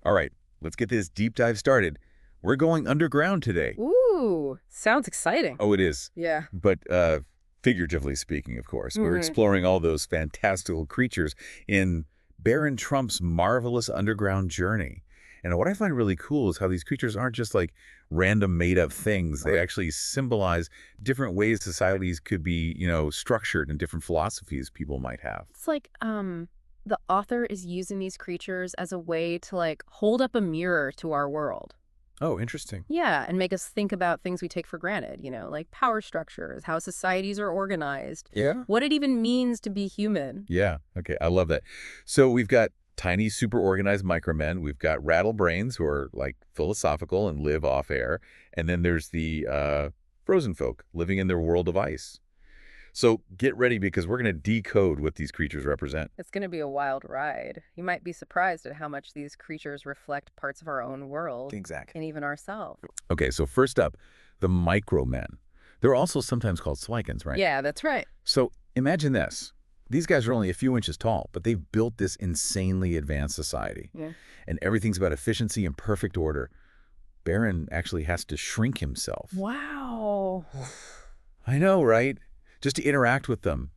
All right, let's get this deep dive started. We're going underground today. Ooh, sounds exciting. Oh, it is. Yeah. But figuratively speaking, of course. We're Mm-hmm. exploring all those fantastical creatures in Baron Trump's marvelous underground journey. And what I find really cool is how these creatures aren't just like random made-up things. They actually symbolize different ways societies could be, structured and different philosophies people might have. It's like the author is using these creatures as a way to like hold up a mirror to our world. Oh, interesting. Yeah, and make us think about things we take for granted, like power structures, how societies are organized, Yeah? what it even means to be human. Yeah. Okay. I love that. So we've got tiny, super organized micromen. We've got rattle brains who are like philosophical and live off air. And then there's the frozen folk living in their world of ice. So get ready because we're going to decode what these creatures represent. It's going to be a wild ride. You might be surprised at how much these creatures reflect parts of our own world Exactly. and even ourselves. Okay. So first up, the micromen. They're also sometimes called Slykens, right? Yeah, that's right. So imagine this. These guys are only a few inches tall, but they've built this insanely advanced society. Yeah. And everything's about efficiency and perfect order. Baron actually has to shrink himself. Wow. I know, right? Just to interact with them.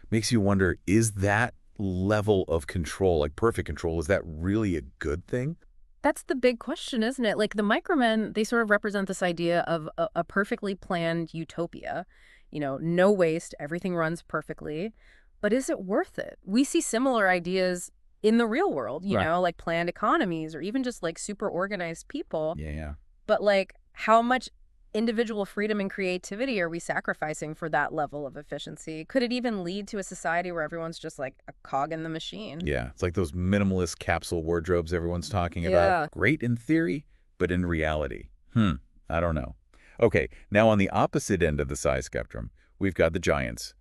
Makes you wonder, is that level of control, like perfect control, is that really a good thing? That's the big question, isn't it? Like the Micromen, they sort of represent this idea of a perfectly planned utopia. No waste, everything runs perfectly. But is it worth it? We see similar ideas in the real world, Right. like planned economies or even just like super organized people. Yeah. But like how much individual freedom and creativity are we sacrificing for that level of efficiency? Could it even lead to a society where everyone's just like a cog in the machine? Yeah. It's like those minimalist capsule wardrobes everyone's talking about. Yeah. Great in theory, but in reality. I don't know. Okay, now on the opposite end of the size spectrum, we've got the giants.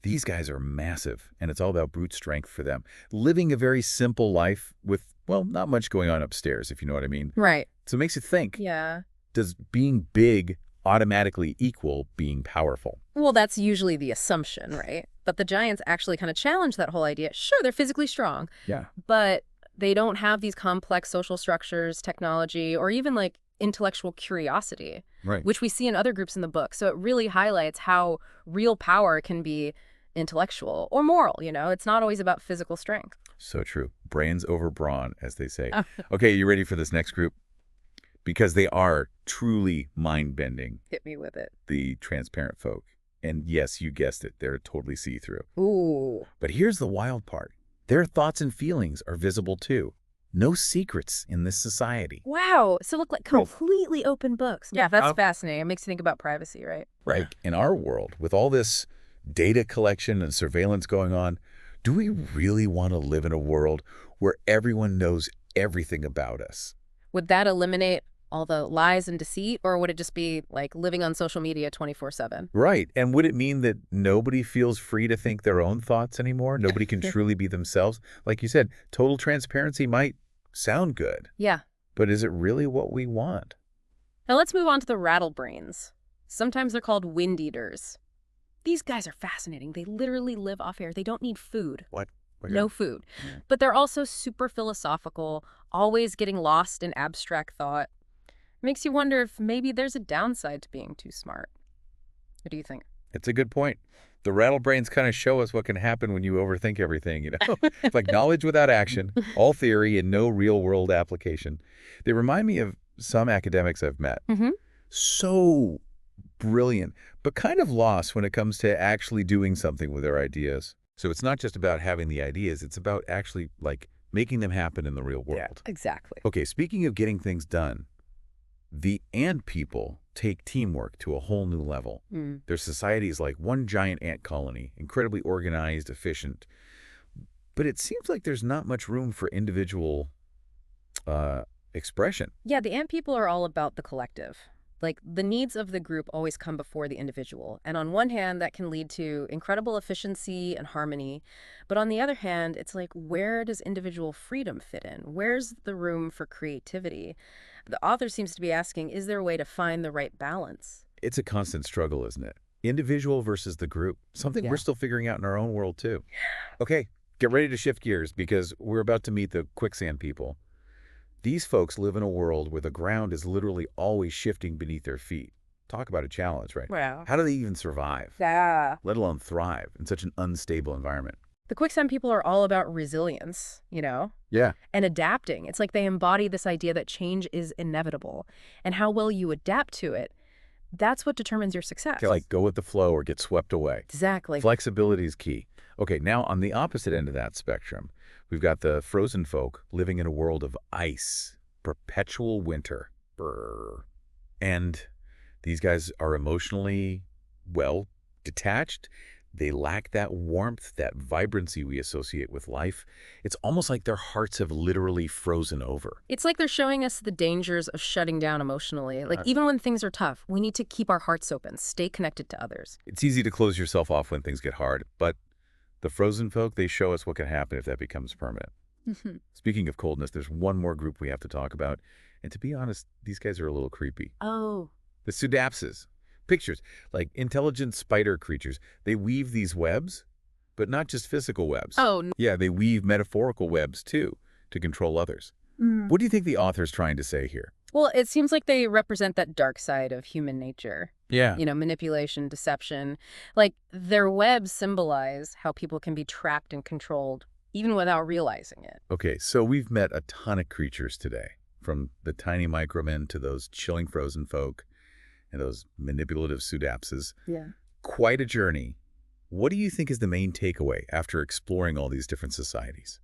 These guys are massive, and it's all about brute strength for them. Living a very simple life with, well, not much going on upstairs, if you know what I mean. Right. So it makes you think, Yeah. does being big automatically equal being powerful? Well, that's usually the assumption, right? But the Giants actually kind of challenge that whole idea. Sure, they're physically strong, Yeah. but they don't have these complex social structures, technology, or even like intellectual curiosity, Right. which we see in other groups in the book. So it really highlights how real power can be intellectual or moral, It's not always about physical strength. So true. Brains over brawn, as they say. Okay, you ready for this next group? Because they are truly mind-bending, Hit me with it. the transparent folk. And yes, you guessed it, they're totally see-through. Ooh. But here's the wild part. Their thoughts and feelings are visible too. No secrets in this society. Wow. So look like completely open books. Yeah, that's Uh, fascinating. It makes you think about privacy, right? Right. In our world, with all this data collection and surveillance going on, do we really want to live in a world where everyone knows everything about us? Would that eliminate all the lies and deceit, or would it just be like living on social media 24/7? Right. And would it mean that nobody feels free to think their own thoughts anymore? Nobody can truly be themselves? Like you said, total transparency might sound good, Yeah. but is it really what we want? Now let's move on to the rattlebrains. Sometimes they're called wind eaters. These guys are fascinating. They literally live off air. They don't need food. What? No food. Yeah. But they're also super philosophical, always getting lost in abstract thought. Makes you wonder if maybe there's a downside to being too smart. What do you think? It's a good point. The rattlebrains kind of show us what can happen when you overthink everything. It's like knowledge without action, all theory and no real-world application. They remind me of some academics I've met. Mm-hmm. So brilliant, but kind of lost when it comes to actually doing something with their ideas. So it's not just about having the ideas, it's about actually, like, making them happen in the real world. Exactly. Okay, speaking of getting things done, the ant people take teamwork to a whole new level. Mm. Their society is like one giant ant colony, incredibly organized, efficient. But it seems like there's not much room for individual expression. Yeah, the ant people are all about the collective. Like, the needs of the group always come before the individual. And on one hand, that can lead to incredible efficiency and harmony. But on the other hand, it's like, where does individual freedom fit in? Where's the room for creativity? The author seems to be asking, is there a way to find the right balance? It's a constant struggle, isn't it? Individual versus the group. Something Yeah. we're still figuring out in our own world, too. Okay, get ready to shift gears because we're about to meet the quicksand people. These folks live in a world where the ground is literally always shifting beneath their feet. Talk about a challenge, right? Wow. How do they even survive, Yeah. let alone thrive in such an unstable environment? The quicksand people are all about resilience, Yeah. and adapting. It's like they embody this idea that change is inevitable. And how well you adapt to it, that's what determines your Okay, success. like go with the flow or get swept away. Exactly. Flexibility is key. Okay, now on the opposite end of that spectrum, we've got the frozen folk living in a world of ice, perpetual winter. Brr. And these guys are emotionally, well, detached. They lack that warmth, that vibrancy we associate with life. It's almost like their hearts have literally frozen over. It's like they're showing us the dangers of shutting down emotionally. Like, even when things are tough, we need to keep our hearts open, stay connected to others. It's easy to close yourself off when things get hard, but the frozen folk, they show us what can happen if that becomes permanent. Speaking of coldness, there's one more group we have to talk about. And to be honest, these guys are a little creepy. Oh. The pseudapses. Pictures, like intelligent spider creatures. They weave these webs, but not just physical webs. Oh. Yeah, they weave metaphorical webs, too, to control others. What do you think the author's trying to say here? Well, it seems like they represent that dark side of human nature. Yeah. Manipulation, deception. Like, their webs symbolize how people can be trapped and controlled, even without realizing it. Okay, so we've met a ton of creatures today, from the tiny micromen to those chilling frozen folk and those manipulative pseudapses. Yeah. Quite a journey. What do you think is the main takeaway after exploring all these different societies?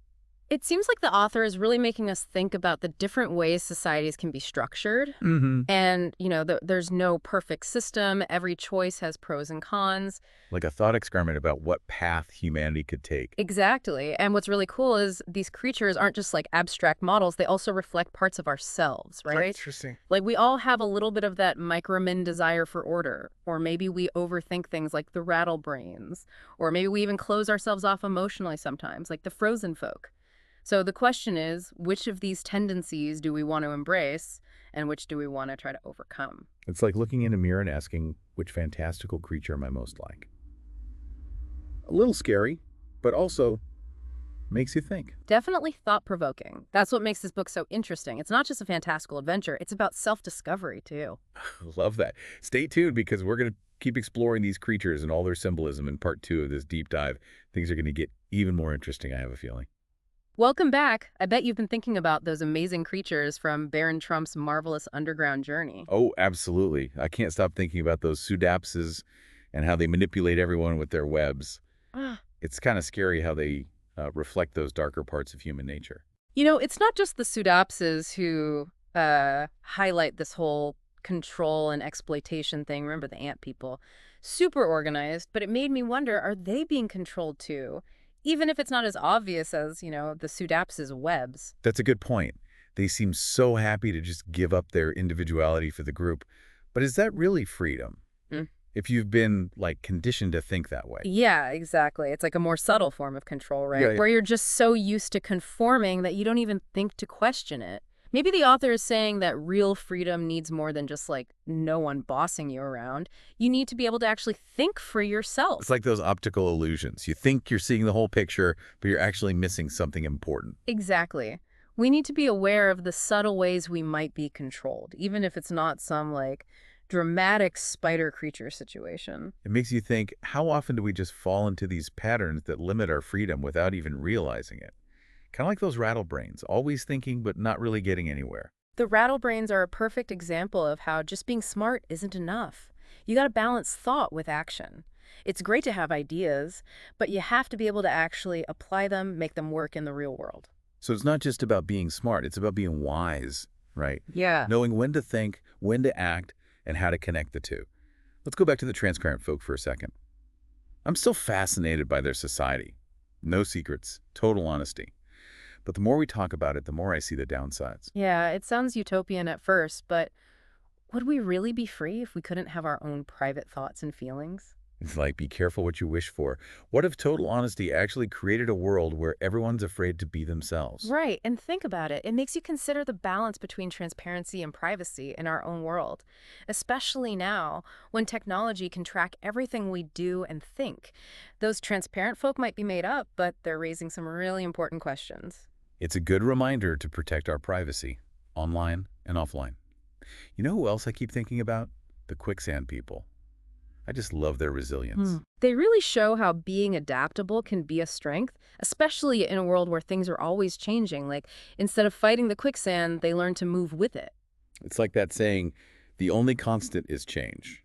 It seems like the author is really making us think about the different ways societies can be structured. Mm-hmm. And, there's no perfect system. Every choice has pros and cons. Like a thought experiment about what path humanity could take. Exactly. And what's really cool is these creatures aren't just like abstract models. They also reflect parts of ourselves, right? Interesting. Like, we all have a little bit of that Micromen desire for order. Or maybe we overthink things like the rattle brains. Or maybe we even close ourselves off emotionally sometimes, like the frozen folk. So the question is, which of these tendencies do we want to embrace and which do we want to try to overcome? It's like looking in a mirror and asking, which fantastical creature am I most like? A little scary, but also makes you think. Definitely thought-provoking. That's what makes this book so interesting. It's not just a fantastical adventure. It's about self-discovery, too. Love that. Stay tuned because we're going to keep exploring these creatures and all their symbolism in part 2 of this deep dive. Things are going to get even more interesting, I have a feeling. Welcome back. I bet you've been thinking about those amazing creatures from Baron Trump's Marvellous Underground Journey. Oh, absolutely. I can't stop thinking about those pseudapses and how they manipulate everyone with their webs. It's kind of scary how they reflect those darker parts of human nature. It's not just the pseudapses who highlight this whole control and exploitation thing. Remember the ant people? Super organized, but it made me wonder, are they being controlled too? Even if it's not as obvious as, the pseudapses' webs. That's a good point. They seem so happy to just give up their individuality for the group. But is that really freedom? If you've been, conditioned to think that way. Yeah, exactly. It's like a more subtle form of control, right? Yeah. Where you're just so used to conforming that you don't even think to question it. Maybe the author is saying that real freedom needs more than just, no one bossing you around. You need to be able to actually think for yourself. It's like those optical illusions. You think you're seeing the whole picture, but you're actually missing something important. Exactly. We need to be aware of the subtle ways we might be controlled, even if it's not some, dramatic spider creature situation. It makes you think, how often do we just fall into these patterns that limit our freedom without even realizing it? Kind of like those rattle brains, always thinking but not really getting anywhere. The rattlebrains are a perfect example of how just being smart isn't enough. You got to balance thought with action. It's great to have ideas, but you have to be able to actually apply them, make them work in the real world. So it's not just about being smart, it's about being wise, right? Yeah. Knowing when to think, when to act, and how to connect the two. Let's go back to the transparent folk for a second. I'm still fascinated by their society. No secrets, total honesty. But the more we talk about it, the more I see the downsides. Yeah, it sounds utopian at first, but would we really be free if we couldn't have our own private thoughts and feelings? It's like, be careful what you wish for. What if total honesty actually created a world where everyone's afraid to be themselves? Right, and think about it. It makes you consider the balance between transparency and privacy in our own world, especially now when technology can track everything we do and think. Those transparent folk might be made up, but they're raising some really important questions. It's a good reminder to protect our privacy. online and offline. You know who else I keep thinking about? The quicksand people. I just love their resilience. They really show how being adaptable can be a strength, especially in a world where things are always changing. Like, instead of fighting the quicksand, they learn to move with it. It's like that saying, the only constant is change.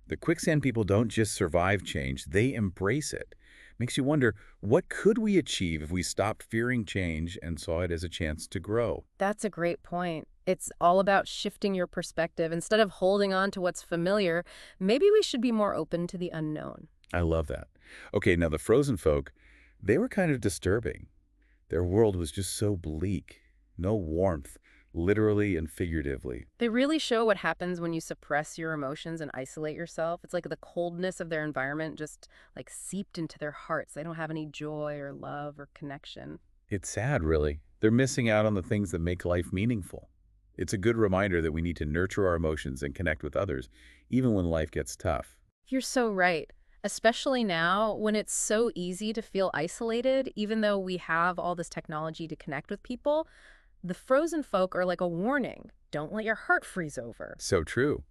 The quicksand people don't just survive change, they embrace it. Makes you wonder, what could we achieve if we stopped fearing change and saw it as a chance to grow? That's a great point. It's all about shifting your perspective. Instead of holding on to what's familiar, maybe we should be more open to the unknown. I love that. Okay, now the frozen folk, they were kind of disturbing. Their world was just so bleak. No warmth, literally and figuratively. They really show what happens when you suppress your emotions and isolate yourself. It's like the coldness of their environment just like seeped into their hearts. They don't have any joy or love or connection. It's sad, really. They're missing out on the things that make life meaningful. It's a good reminder that we need to nurture our emotions and connect with others, even when life gets tough. You're so right. Especially now when it's so easy to feel isolated, even though we have all this technology to connect with people, the frozen folk are like a warning. Don't let your heart freeze over. So true.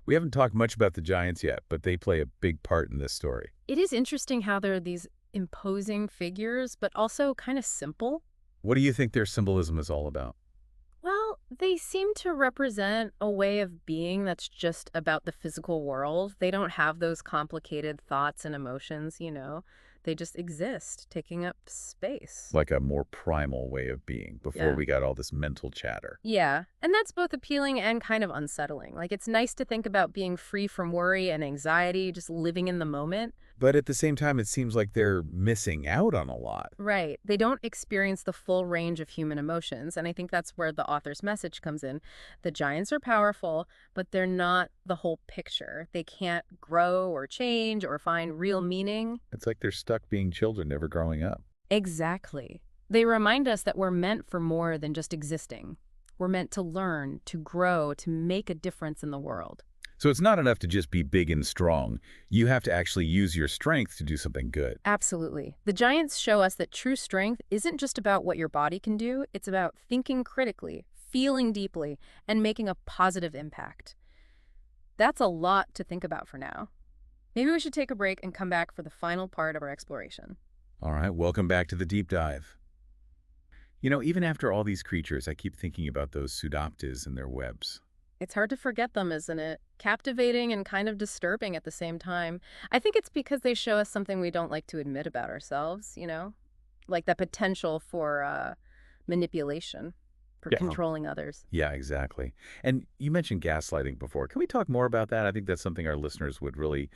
We haven't talked much about the giants yet, but they play a big part in this story. It is interesting how they're these imposing figures, but also kind of simple. What do you think their symbolism is all about? Well, they seem to represent a way of being that's just about the physical world. They don't have those complicated thoughts and emotions. They just exist, taking up space. Like a more primal way of being before Yeah. we got all this mental chatter. Yeah, and that's both appealing and kind of unsettling. Like, it's nice to think about being free from worry and anxiety, just living in the moment. But at the same time, it seems like they're missing out on a lot. Right. They don't experience the full range of human emotions, and I think that's where the author's message comes in. The giants are powerful, but they're not the whole picture. They can't grow or change or find real meaning. It's like they're stuck being children, never growing up. Exactly. They remind us that we're meant for more than just existing. We're meant to learn, to grow, to make a difference in the world. So it's not enough to just be big and strong. You have to actually use your strength to do something good. Absolutely. The giants show us that true strength isn't just about what your body can do, it's about thinking critically, feeling deeply, and making a positive impact. That's a lot to think about for now. Maybe we should take a break and come back for the final part of our exploration. All right, welcome back to the deep dive. Even after all these creatures, I keep thinking about those pseudoptes and their webs. It's hard to forget them, isn't it? Captivating and kind of disturbing at the same time. I think it's because they show us something we don't like to admit about ourselves. Like the potential for manipulation, for Yeah. controlling others. Yeah, exactly. And you mentioned gaslighting before. Can we talk more about that? I think that's something our listeners would really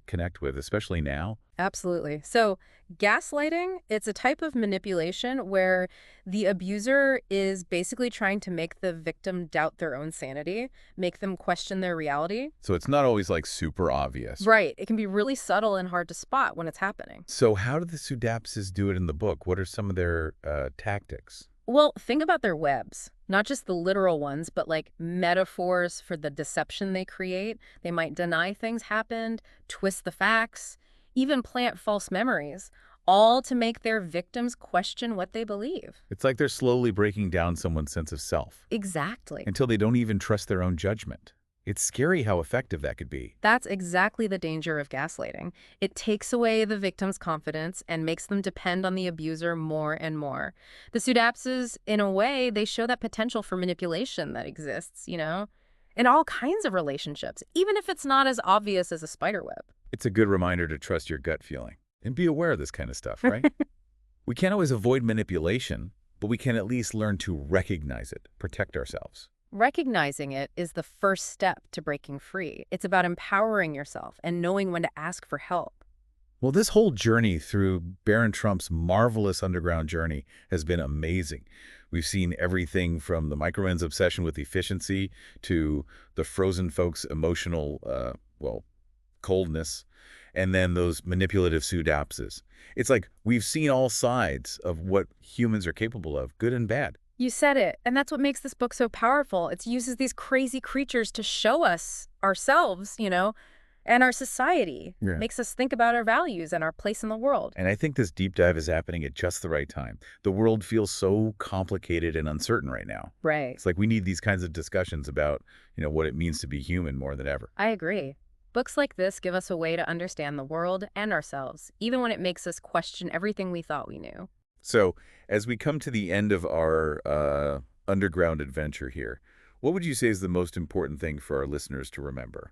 connect with, especially now. Absolutely. So gaslighting, it's a type of manipulation where the abuser is basically trying to make the victim doubt their own sanity, make them question their reality. So it's not always like super obvious. Right. It can be really subtle and hard to spot when it's happening. So how do the pseudopses do it in the book? What are some of their tactics? Well, think about their webs, not just the literal ones, but like metaphors for the deception they create. They might deny things happened, twist the facts, even plant false memories, all to make their victims question what they believe. It's like they're slowly breaking down someone's sense of self Exactly. until they don't even trust their own judgment. It's scary how effective that could be. That's exactly the danger of gaslighting. It takes away the victim's confidence and makes them depend on the abuser more and more. The pseudopses, in a way, they show that potential for manipulation that exists, in all kinds of relationships, even if it's not as obvious as a spider web. It's a good reminder to trust your gut feeling and be aware of this kind of stuff, right? We can't always avoid manipulation, but we can at least learn to recognize it, protect ourselves. Recognizing it is the first step to breaking free. It's about empowering yourself and knowing when to ask for help. Well, this whole journey through Baron Trump's marvelous underground journey has been amazing. We've seen everything from the Micromen's obsession with efficiency to the frozen folks' emotional, coldness, and then those manipulative pseudopses. It's like we've seen all sides of what humans are capable of, good and bad. You said it, and that's what makes this book so powerful. It uses these crazy creatures to show us ourselves, And our society Yeah. makes us think about our values and our place in the world. And I think this deep dive is happening at just the right time. The world feels so complicated and uncertain right now. Right. It's like we need these kinds of discussions about, what it means to be human more than ever. I agree. Books like this give us a way to understand the world and ourselves, even when it makes us question everything we thought we knew. So, as we come to the end of our underground adventure here, what would you say is the most important thing for our listeners to remember?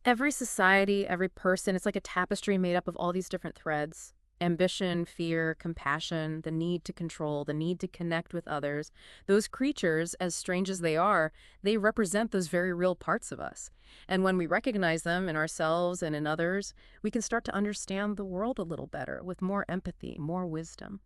Every society, every person, it's like a tapestry made up of all these different threads. Ambition, fear, compassion, the need to control, the need to connect with others. Those creatures, as strange as they are, they represent those very real parts of us. And when we recognize them in ourselves and in others, we can start to understand the world a little better with more empathy, more wisdom.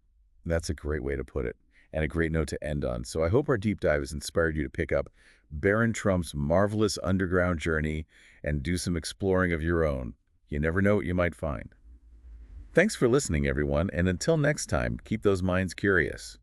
That's a great way to put it, and a great note to end on. So I hope our deep dive has inspired you to pick up Baron Trump's marvelous underground journey and do some exploring of your own. You never know what you might find. Thanks for listening, everyone, and until next time, keep those minds curious.